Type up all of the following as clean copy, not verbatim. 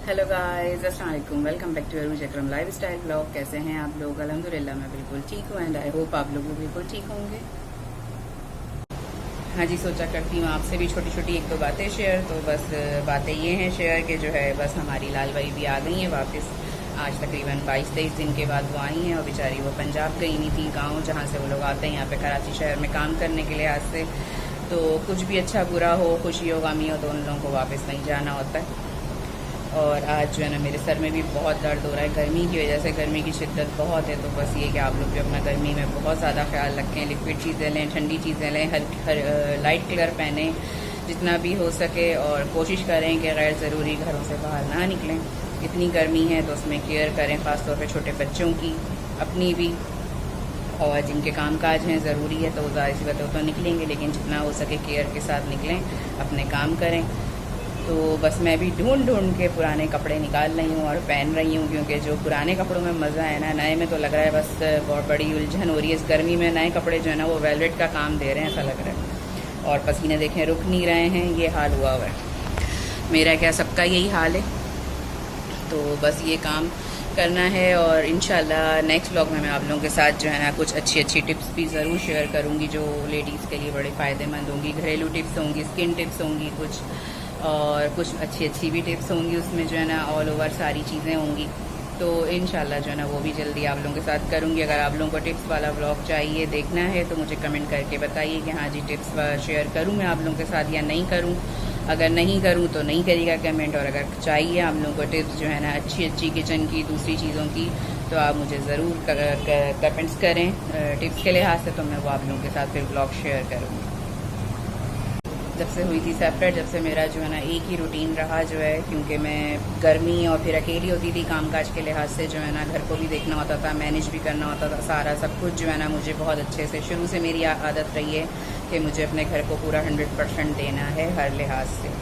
Hello guys, अस्सलाम वालेकुम। Welcome back to Arun चक्रम लाइफ स्टाइल ब्लॉग। कैसे हैं आप लोग? अल्हम्दुलिल्लाह मैं बिल्कुल ठीक हूँ एंड आई होप आप लोग भी बिल्कुल ठीक होंगे। हाँ जी, सोचा करती हूँ आपसे भी छोटी छोटी एक दो बातें शेयर। तो बस बातें ये हैं शेयर के जो है बस हमारी लाल बाई भी आ गई हैं वापस। आज तकरीबन 22-23 दिन के बाद वो आई हैं और बेचारी वो पंजाब गई नहीं थी, गाँव जहाँ से वो लोग आते हैं यहाँ पे कराची शहर में काम करने के लिहाज से। तो कुछ भी अच्छा बुरा हो, खुशी हो, गमी हो, तो उन लोगों को वापस नहीं जाना होता है। और आज जो है ना मेरे सर में भी बहुत दर्द हो रहा है गर्मी की वजह से। गर्मी की शिद्दत बहुत है, तो बस ये कि आप लोग भी अपना गर्मी में बहुत ज़्यादा ख्याल रखें। लिक्विड चीज़ें लें, ठंडी चीज़ें लें, लाइट कलर पहनें जितना भी हो सके, और कोशिश करें कि गैर ज़रूरी घरों से बाहर ना निकलें। इतनी गर्मी है तो उसमें केयर करें, ख़ासतौर पर छोटे बच्चों की, अपनी भी। और जिनके कामकाज हैं ज़रूरी है तो ज़ाहिर सी बात है तो निकलेंगे, लेकिन जितना हो सके केयर के साथ निकलें, अपने काम करें। तो बस मैं भी ढूंढ के पुराने कपड़े निकाल रही हूँ और पहन रही हूँ, क्योंकि जो पुराने कपड़ों में मज़ा है ना, नए में तो लग रहा है बस बहुत बड़ी उलझन हो रही है। इस गर्मी में नए कपड़े जो है ना वो वेलवेट का काम दे रहे हैं ऐसा लग रहा है। और पसीने देखें रुक नहीं रहे हैं, ये हाल हुआ हुआ है मेरा, क्या सबका यही हाल है। तो बस ये काम करना है और इंशाल्लाह नेक्स्ट व्लॉग में मैं आप लोगों के साथ जो है ना कुछ अच्छी अच्छी टिप्स भी ज़रूर शेयर करूँगी जो लेडीज़ के लिए बड़े फ़ायदेमंद होंगी। घरेलू टिप्स होंगी, स्किन टिप्स होंगी कुछ, और कुछ अच्छी भी टिप्स होंगी उसमें जो है ना ऑल ओवर सारी चीज़ें होंगी। तो इंशाल्लाह जो है ना वो भी जल्दी आप लोगों के साथ करूँगी। अगर आप लोगों को टिप्स वाला व्लॉग चाहिए, देखना है, तो मुझे कमेंट करके बताइए कि हाँ जी टिप्स शेयर करूँ मैं आप लोगों के साथ या नहीं करूँ। अगर नहीं करूँ तो नहीं करिएगा कमेंट, और अगर चाहिए आप लोगों को टिप्स जो है ना अच्छी किचन की, दूसरी चीज़ों की, तो आप मुझे ज़रूर कमेंट्स करें टिप्स के लिहाज से, तो मैं वो आप लोगों के साथ फिर ब्लॉग शेयर करूँगी। जब से हुई थी सेपरेट, जब से मेरा जो है ना एक ही रूटीन रहा जो है, क्योंकि मैं गर्मी और फिर अकेली होती थी कामकाज के लिहाज से, जो है ना घर को भी देखना होता था, मैनेज भी करना होता था, सारा सब कुछ जो है ना मुझे बहुत अच्छे से शुरू से मेरी आदत रही है कि मुझे अपने घर को पूरा 100% देना है हर लिहाज से,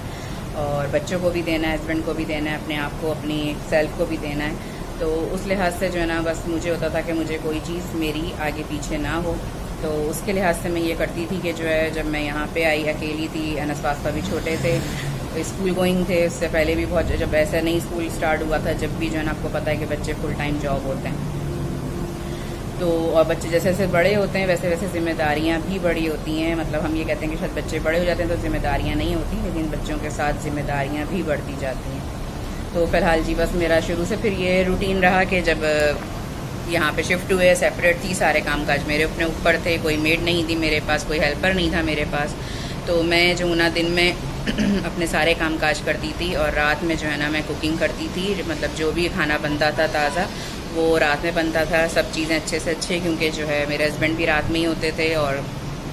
और बच्चों को भी देना है, हस्बैंड को भी देना है, अपने आप को, अपनी सेल्फ को भी देना है। तो उस लिहाज से जो है ना बस मुझे होता था कि मुझे कोई चीज़ मेरी आगे पीछे ना हो। तो उसके लिहाज से मैं ये करती थी कि जो है जब मैं यहाँ पे आई अकेली थी, अनस पास्ता भी छोटे थे, स्कूल गोइंग थे, उससे पहले भी बहुत, जब ऐसा नहीं स्कूल स्टार्ट हुआ था, जब भी जो है ना आपको पता है कि बच्चे फुल टाइम जॉब होते हैं। तो और बच्चे जैसे जैसे बड़े होते हैं वैसे वैसे जिम्मेदारियाँ भी बड़ी होती हैं। मतलब हम ये कहते हैं कि शायद बच्चे बड़े हो जाते हैं तो जिम्मेदारियाँ नहीं होती, लेकिन बच्चों के साथ जिम्मेदारियाँ भी बढ़ती जाती हैं। तो फ़िलहाल जी बस मेरा शुरू से फिर ये रूटीन रहा कि जब यहाँ पे शिफ्ट हुए, सेपरेट थी, सारे कामकाज मेरे अपने ऊपर थे, कोई मेड नहीं थी मेरे पास, कोई हेल्पर नहीं था मेरे पास। तो मैं जो ना दिन में अपने सारे कामकाज करती थी और रात में जो है ना मैं कुकिंग करती थी। मतलब जो भी खाना बनता था ताज़ा वो रात में बनता था, सब चीज़ें अच्छे से अच्छे, क्योंकि जो है मेरे हस्बैंड भी रात में ही होते थे और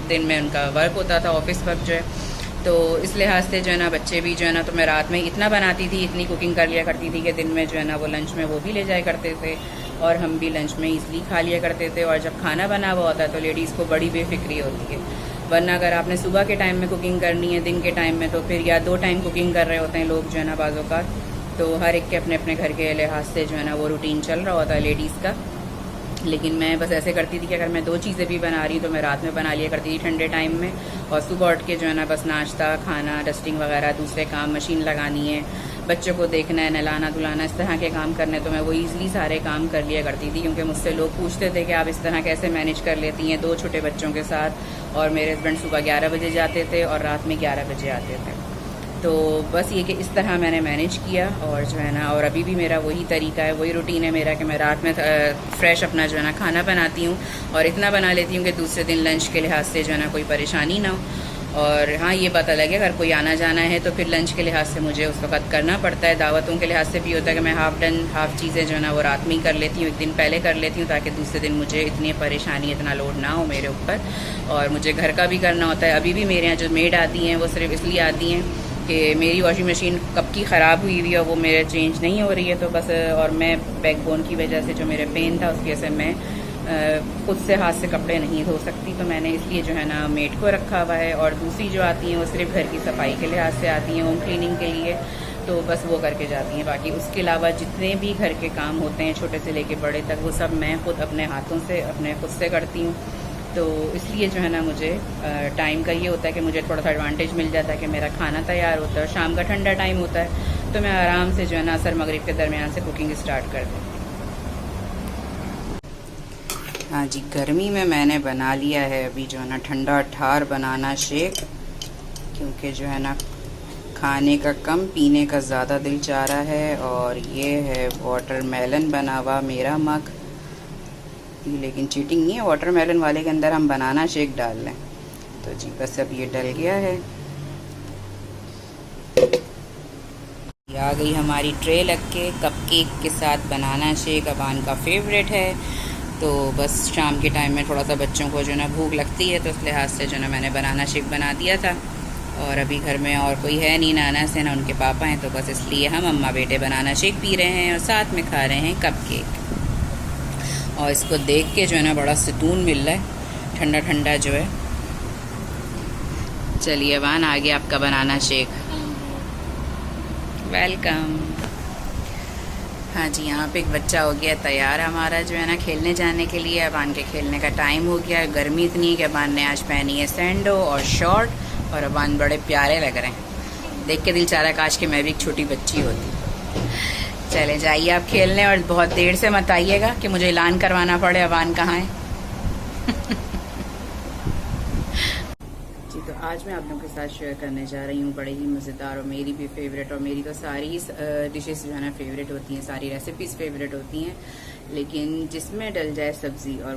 दिन में उनका वर्क होता था, ऑफिस वर्क जो है। तो इस लिहाज से जो है ना बच्चे भी जो है ना, तो मैं रात में इतना बनाती थी, इतनी कुकिंग कर लिया करती थी कि दिन में जो है ना वो लंच में वो भी ले जाया करते थे और हम भी लंच में ईज़िली खा लिया करते थे। और जब खाना बना हुआ होता है तो लेडीज़ को बड़ी बेफिक्री होती है, वरना अगर आपने सुबह के टाइम में कुकिंग करनी है, दिन के टाइम में, तो फिर या 2 टाइम कुकिंग कर रहे होते हैं लोग जो है ना बाज़ों का। तो हर एक के अपने अपने घर के लिहाज से जो है ना वो रूटीन चल रहा होता है लेडीज़ का। लेकिन मैं बस ऐसे करती थी कि अगर मैं 2 चीज़ें भी बना रही हूँ तो मैं रात में बना लिया करती थी ठंडे टाइम में, और सुबह उठ के जो है ना बस नाश्ता, खाना, डस्टिंग वगैरह, दूसरे काम, मशीन लगानी है, बच्चों को देखना है, नहलाना धुलाना, इस तरह के काम करने, तो मैं वो ईज़िली सारे काम कर लिया करती थी। क्योंकि मुझसे लोग पूछते थे कि आप इस तरह कैसे मैनेज कर लेती हैं 2 छोटे बच्चों के साथ। और मेरे हस्बैंड सुबह 11 बजे जाते थे और रात में 11 बजे आते थे। तो बस ये कि इस तरह मैंने मैनेज किया, और जो है ना, और अभी भी मेरा वही तरीका है, वही रूटीन है मेरा कि मैं रात में फ्रेश अपना जो है ना खाना बनाती हूँ और इतना बना लेती हूँ कि दूसरे दिन लंच के लिहाज से जो है ना कोई परेशानी ना हो। और हाँ, ये पता लगे अगर कोई आना जाना है तो फिर लंच के लिहाज से मुझे उस वक्त करना पड़ता है। दावतों के लिहाज से भी होता है कि मैं हाफ चीज़ें जो है ना वो रात में ही कर लेती हूँ, एक दिन पहले कर लेती हूँ, ताकि दूसरे दिन मुझे इतनी परेशानी, इतना लोड ना हो मेरे ऊपर। और मुझे घर का भी करना होता है। अभी भी मेरे यहाँ जो मेड आती हैं वो सिर्फ इसलिए आती हैं कि मेरी वॉशिंग मशीन कब की ख़राब हुई हुई है, वो मेरे चेंज नहीं हो रही है, तो बस। और मैं बैकबोन की वजह से, जो मेरे पेन था उसकी वजह से मैं खुद से हाथ से कपड़े नहीं धो सकती, तो मैंने इसलिए जो है ना मेड को रखा हुआ है। और दूसरी जो आती हैं वो सिर्फ घर की सफाई के लिहाज से आती हैं, होम क्लीनिंग के लिए, तो बस वो करके जाती हैं। बाकी उसके अलावा जितने भी घर के काम होते हैं छोटे से लेके बड़े तक, वो सब मैं खुद अपने हाथों से, अपने खुद से करती हूँ। तो इसलिए जो है ना मुझे टाइम का ये होता है कि मुझे थोड़ा सा एडवांटेज मिल जाता है कि मेरा खाना तैयार होता है। शाम का ठंडा टाइम होता है अब तो मैं आराम से जो है ना असर मगरिब के दरमियान से कुकिंग स्टार्ट कर दूँ। हाँ जी, गर्मी में मैंने बना लिया है अभी जो है ना ठंडा ठार बनाना शेक, क्योंकि जो है ना खाने का कम पीने का ज़्यादा दिल चाह रहा है। और ये है वाटरमेलन बना हुआ मेरा मग, लेकिन चीटिंग नहीं है, वाटरमेलन वाले के अंदर हम बनाना शेक डाल लें। तो जी बस अब ये डल गया है। ये आ गई हमारी ट्रे लग के कपकेक के साथ बनाना शेक, अबान का फेवरेट है। तो बस शाम के टाइम में थोड़ा सा बच्चों को जो ना भूख लगती है, तो इस लिहाज से जो ना मैंने बनाना शेक बना दिया था। और अभी घर में और कोई है नहीं, नाना से ना उनके पापा हैं, तो बस इसलिए हम अम्मा बेटे बनाना शेक पी रहे हैं और साथ में खा रहे हैं कपकेक। और इसको देख के जो है ना बड़ा सुकून मिल रहा है, ठंडा ठंडा जो है। चलिए अबान, आ गया आपका बनाना शेक। वेलकम। हाँ जी, यहाँ पे एक बच्चा हो गया तैयार हमारा जो है ना खेलने जाने के लिए। अबान के खेलने का टाइम हो गया। गर्मी इतनी है कि अबान ने आज पहनी है सैंडो और शॉर्ट, और अबान बड़े प्यारे लग रहे हैं। देख के दिल चाह रहा है काश कि मैं भी एक छोटी बच्ची होती। चले जाइए आप खेलने, और बहुत देर से मत आइएगा कि मुझे ऐलान करवाना पड़े अबान कहाँ है। जी, तो आज मैं आप लोगों के साथ शेयर करने जा रही हूँ बड़े ही मज़ेदार और मेरी भी फेवरेट, और मेरी तो सारी डिशेस जो है ना फेवरेट होती हैं, सारी रेसिपीज़ फेवरेट होती हैं, लेकिन जिसमें डल जाए सब्ज़ी और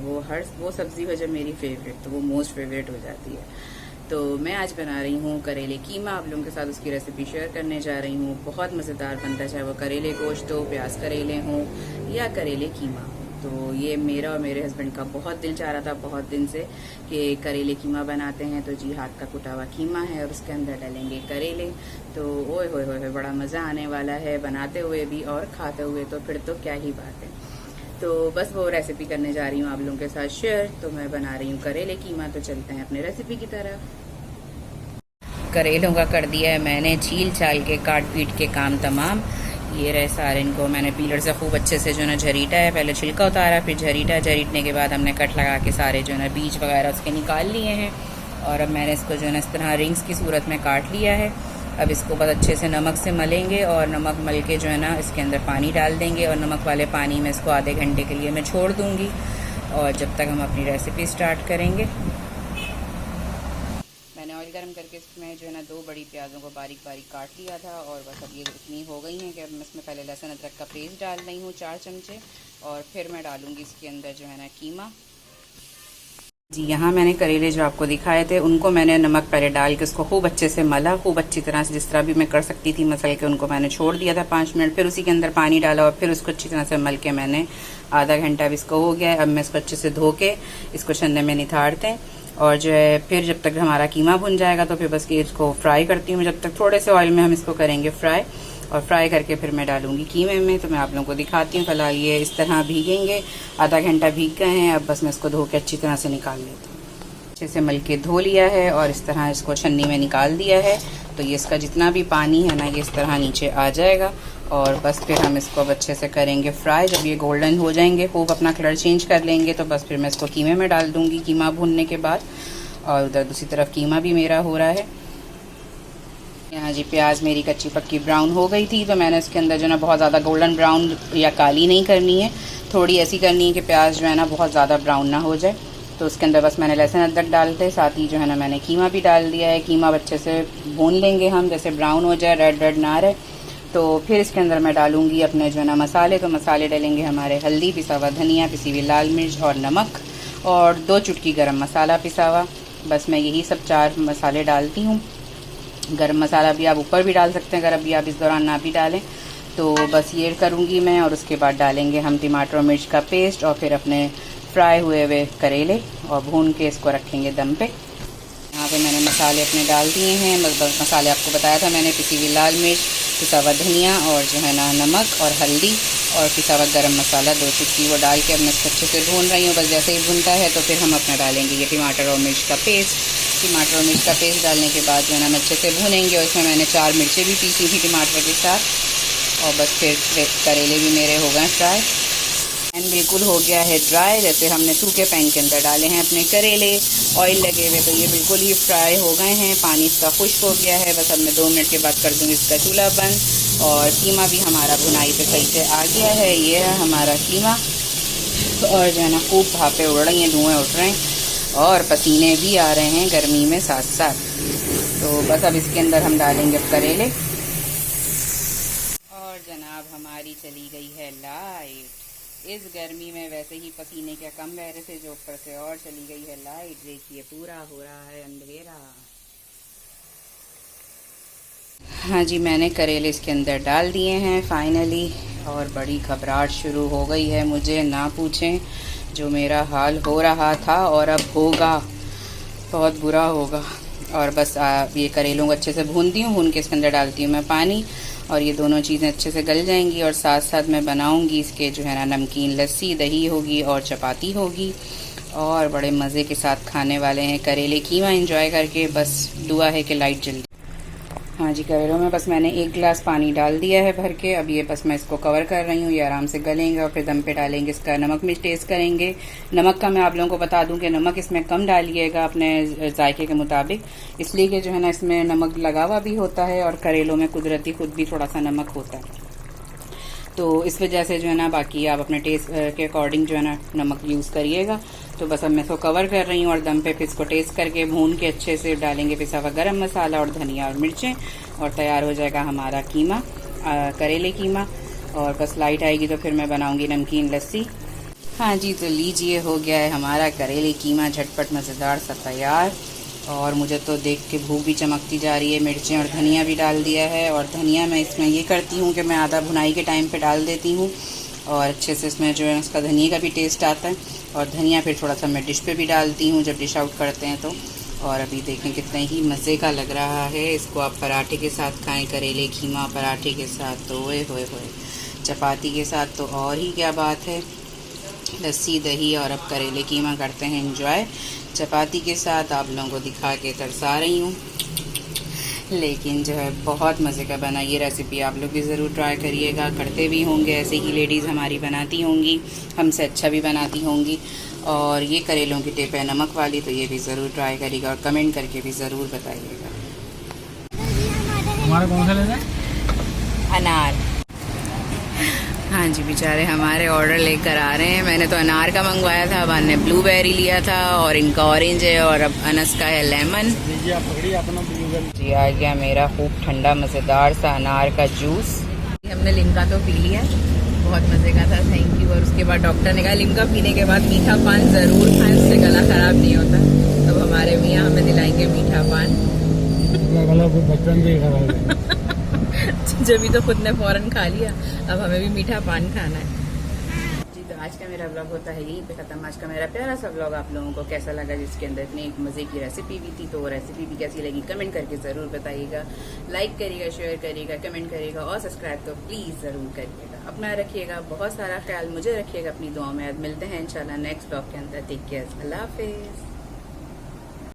वो सब्ज़ी हो जाए मेरी फेवरेट, तो वो मोस्ट फेवरेट हो जाती है। तो मैं आज बना रही हूँ करेले कीमा, आप लोगों के साथ उसकी रेसिपी शेयर करने जा रही हूँ। बहुत मज़ेदार बनता है, चाहे वो करेले गोश्त हो, प्याज करेले हों या करेले कीमा हो। तो ये मेरा और मेरे हस्बैंड का बहुत दिल चाह रहा था बहुत दिन से कि करेले कीमा बनाते हैं। तो जी, हाथ का कुटा हुआ कीमा है और उसके अंदर डालेंगे करेले। तो ओए होए होए, बड़ा मज़ा आने वाला है बनाते हुए भी और खाते हुए, तो फिर तो क्या ही बात है। तो बस वो रेसिपी करने जा रही हूँ आप लोगों के साथ शेयर। तो मैं बना रही हूँ करेले कीमा, तो चलते हैं अपने रेसिपी की तरफ। करेलों का कर दिया है मैंने छील छाल के, काट पीट के काम तमाम। ये रहे सारे, इनको मैंने पीलर से खूब अच्छे से जो ना झरीटा है, पहले छिलका उतारा फिर झरीटने के बाद हमने कट लगा के सारे जो ना बीज वगैरह उसके निकाल लिए हैं। और अब मैंने इसको जो है ना इस तरह रिंग्स की सूरत में काट लिया है। अब इसको बस अच्छे से नमक से मलेंगे, और नमक मल के जो है ना इसके अंदर पानी डाल देंगे, और नमक वाले पानी में इसको आधे घंटे के लिए मैं छोड़ दूँगी, और जब तक हम अपनी रेसिपी स्टार्ट करेंगे। मैंने ऑयल गर्म करके इसमें जो है ना 2 बड़ी प्याज़ों को बारीक बारीक काट लिया था, और बस अब ये इतनी हो गई हैं कि अब मैं इसमें पहले लहसुन अदरक का पेस्ट डाल रही हूँ 4 चमचे, और फिर मैं डालूँगी इसके अंदर जो है ना कीमा। जी, यहाँ मैंने करेले जो आपको दिखाए थे उनको मैंने नमक पहले डाल के उसको खूब अच्छे से मला, खूब अच्छी तरह से, जिस तरह भी मैं कर सकती थी मसल के, उनको मैंने छोड़ दिया था 5 मिनट। फिर उसी के अंदर पानी डाला और फिर उसको अच्छी तरह से मल के मैंने आधा घंटा, अब इसको हो गया है। अब मैं इसको अच्छे से धो के इसको छन्ने में निथाड़ते हैं, और जो है फिर जब तक हमारा कीमा भुन जाएगा तो फिर बस कि इसको फ्राई करती हूँ। जब तक थोड़े से ऑयल में हम इसको करेंगे फ्राई, और फ्राई करके फिर मैं डालूंगी कीमे में। तो मैं आप लोगों को दिखाती हूँ। फिलहाल ये इस तरह भीगेंगे, आधा घंटा भीग गए हैं। अब बस मैं इसको धो के अच्छी तरह से निकाल लेती हूँ। अच्छे से मल के धो लिया है और इस तरह इसको छन्नी में निकाल दिया है। तो ये इसका जितना भी पानी है ना, ये इस तरह नीचे आ जाएगा, और बस फिर हम इसको अब अच्छे से करेंगे फ्राई। जब ये गोल्डन हो जाएंगे, खूब अपना कलर चेंज कर लेंगे, तो बस फिर मैं इसको कीमे में डाल दूँगी कीमा भूनने के बाद। और उधर दूसरी तरफ कीमा भी मेरा हो रहा है। यहाँ जी प्याज मेरी कच्ची पक्की ब्राउन हो गई थी, तो मैंने इसके अंदर जो ना बहुत ज़्यादा गोल्डन ब्राउन या काली नहीं करनी है, थोड़ी ऐसी करनी है कि प्याज जो है ना बहुत ज़्यादा ब्राउन ना हो जाए। तो उसके अंदर बस मैंने लहसुन अदरक डालते, साथ ही जो है ना मैंने कीमा भी डाल दिया है। कीमा अच्छे से भून लेंगे हम, जैसे ब्राउन हो जाए, रेड रेड ना रहे। तो फिर इसके अंदर मैं डालूंगी अपने जो है ना मसाले। तो मसाले डालेंगे हमारे हल्दी, पिसा हुआ धनिया, पिसी हुई लाल मिर्च और नमक, और 2 चुटकी गरम मसाला पिसा हुआ। बस मैं यही सब 4 मसाले डालती हूँ। गरम मसाला भी आप ऊपर भी डाल सकते हैं अगर अभी आप इस दौरान ना भी डालें। तो बस ये करूँगी मैं, और उसके बाद डालेंगे हम टमाटर और मिर्च का पेस्ट, और फिर अपने फ्राई हुए हुए करेले, और भून के इसको रखेंगे दम पे। यहाँ पे मैंने मसाले अपने डाल दिए हैं। मसाले आपको बताया था मैंने, पिसी हुई लाल मिर्च, पिसा हुआ धनिया, और जो है ना नमक और हल्दी, और पिसा हुआ गरम मसाला 2 चुटकी, वो डाल के अब मैं इसको अच्छे से भून रही हूँ। बस जैसे ही भूनता है तो फिर हम अपना डालेंगे ये टमाटर और मिर्च का पेस्ट। टमाटर और मिर्च का पेस्ट डालने के बाद जो है ना अच्छे से भूनेंगे, और इसमें मैंने 4 मिर्चें भी पीसी थी टमाटर के साथ। और बस फिर करेले भी मेरे हो गए फ्राई। पैन बिल्कुल हो गया है ड्राई, जैसे हमने सूखे पैन के अंदर डाले हैं अपने करेले ऑयल लगे हुए, तो ये बिल्कुल ही फ्राई हो गए हैं। पानी इसका खुश्क हो गया है। बस अब मैं 2 मिनट के बाद कर दूँगी इसका चूल्हा बंद, और कीमा भी हमारा भुनाई पे सही से आ गया है। ये है हमारा कीमा, और जो है ना खूब भापे उड़ रही हैं, धुएँ उठ रहे हैं और पसीने भी आ रहे हैं गर्मी में साथ साथ। तो बस अब इसके अंदर हम डालेंगे करेले, और जनाब हमारी चली गई है लाइट। इस गर्मी में वैसे ही पसीने क्या कम बह रहे थे, जो ऊपर से और चली गई है लाइट। देखिए पूरा हो रहा है अंधेरा। हाँ जी, मैंने करेले इसके अंदर डाल दिए हैं फाइनली, और बड़ी घबराहट शुरू हो गई है मुझे, ना पूछें जो मेरा हाल हो रहा था और अब होगा, बहुत बुरा होगा। और बस ये करेलों को अच्छे से भूनती हूँ, भून के इसके अंदर डालती हूँ मैं पानी, और ये दोनों चीज़ें अच्छे से गल जाएंगी। और साथ साथ मैं बनाऊँगी इसके जो है ना नमकीन लस्सी, दही होगी और चपाती होगी, और बड़े मज़े के साथ खाने वाले हैं करेले कीमा एंजॉय करके। बस दुआ है कि लाइट जल्दी। हाँ जी, करेलों में बस मैंने 1 गिलास पानी डाल दिया है भर के। अब ये बस मैं इसको कवर कर रही हूँ, ये आराम से गलेंगे और फिर दम पे डालेंगे। इसका नमक मिर्च टेस्ट करेंगे। नमक का मैं आप लोगों को बता दूं कि नमक इसमें कम डालिएगा अपने जायके के मुताबिक, इसलिए कि जो है ना इसमें नमक लगा हुआ भी होता है और करेलों में कुदरती खुद भी थोड़ा सा नमक होता है, तो इस वजह से जो है ना बाकी आप अपने टेस्ट के अकॉर्डिंग जो है ना नमक यूज़ करिएगा। तो बस अब मैं इसको कवर कर रही हूँ और दम पे फिर इसको टेस्ट करके भून के अच्छे से डालेंगे पिसा हुआ गरम मसाला और धनिया और मिर्चें, और तैयार हो जाएगा हमारा कीमा, करेले कीमा। और बस लाइट आएगी तो फिर मैं बनाऊंगी नमकीन लस्सी। हाँ जी, तो लीजिए हो गया है हमारा करेले कीमा झटपट मज़ेदार सा तैयार। और मुझे तो देख के भूख भी चमकती जा रही है। मिर्चें और धनिया भी डाल दिया है, और धनिया मैं इसमें ये करती हूँ कि मैं आधा भुनाई के टाइम पे डाल देती हूँ, और अच्छे से इसमें जो है उसका धनिया का भी टेस्ट आता है। और धनिया फिर थोड़ा सा मैं डिश पे भी डालती हूँ जब डिश आउट करते हैं तो। और अभी देखें कितना ही मज़े का लग रहा है। इसको आप पराठे के साथ खाएं, करेले कीमा पराठे के साथ तो ओए होए होए, चपाती के साथ तो और ही क्या बात है। लस्सी दही और अब करेले कीमा करते हैं एंजॉय। चपाती के साथ आप लोगों को दिखा के तरसा रही हूँ, लेकिन जो है बहुत मज़े का बना। ये रेसिपी आप लोग भी ज़रूर ट्राई करिएगा, करते भी होंगे ऐसे ही लेडीज़ हमारी बनाती होंगी, हमसे अच्छा भी बनाती होंगी। और ये करेलों की टिप है नमक वाली, तो ये भी ज़रूर ट्राई करिएगा और कमेंट करके भी ज़रूर बताइएगा। हमारा कौन सा लेना है? अनार। हाँ जी, बेचारे हमारे ऑर्डर लेकर आ रहे हैं। मैंने तो अनार का मंगवाया था, अबान ने ब्लूबेरी लिया था, और इनका ऑरेंज है, और अब अनस का है लेमन। आप पकड़िए अपना ब्लूबेरी। जी आ गया मेरा खूब ठंडा मज़ेदार सा अनार का जूस। हमने लिम्का तो पी लिया, बहुत मज़े का था, थैंक यू। और उसके बाद डॉक्टर ने कहा लिम्का पीने के बाद मीठा पान ज़रूर खाएं, उससे गला ख़राब नहीं होता। तब हमारे मियाँ हमें दिलाएंगे मीठा पान। गला बचपन से ही खराब है। जब भी तो खुद ने फौरन खा लिया, अब हमें भी मीठा पान खाना है। जी, तो आज का मेरा व्लॉग होता है यहीं पे ख़त्म। आज का मेरा प्यारा सा व्लॉग आप लोगों को कैसा लगा, जिसके अंदर इतनी मज़े की रेसिपी भी थी, तो वो रेसिपी भी कैसी लगी कमेंट करके ज़रूर बताइएगा। लाइक करिएगा, शेयर करिएगा, कमेंट करिएगा, और सब्सक्राइब तो प्लीज़ ज़रूर करिएगा। अपना रखिएगा बहुत सारा ख्याल, मुझे रखिएगा अपनी दुआओं में। आज मिलते हैं इंशाल्लाह नेक्स्ट व्लॉग के अंदर। टेक केयर, अल्लाह हाफिज़।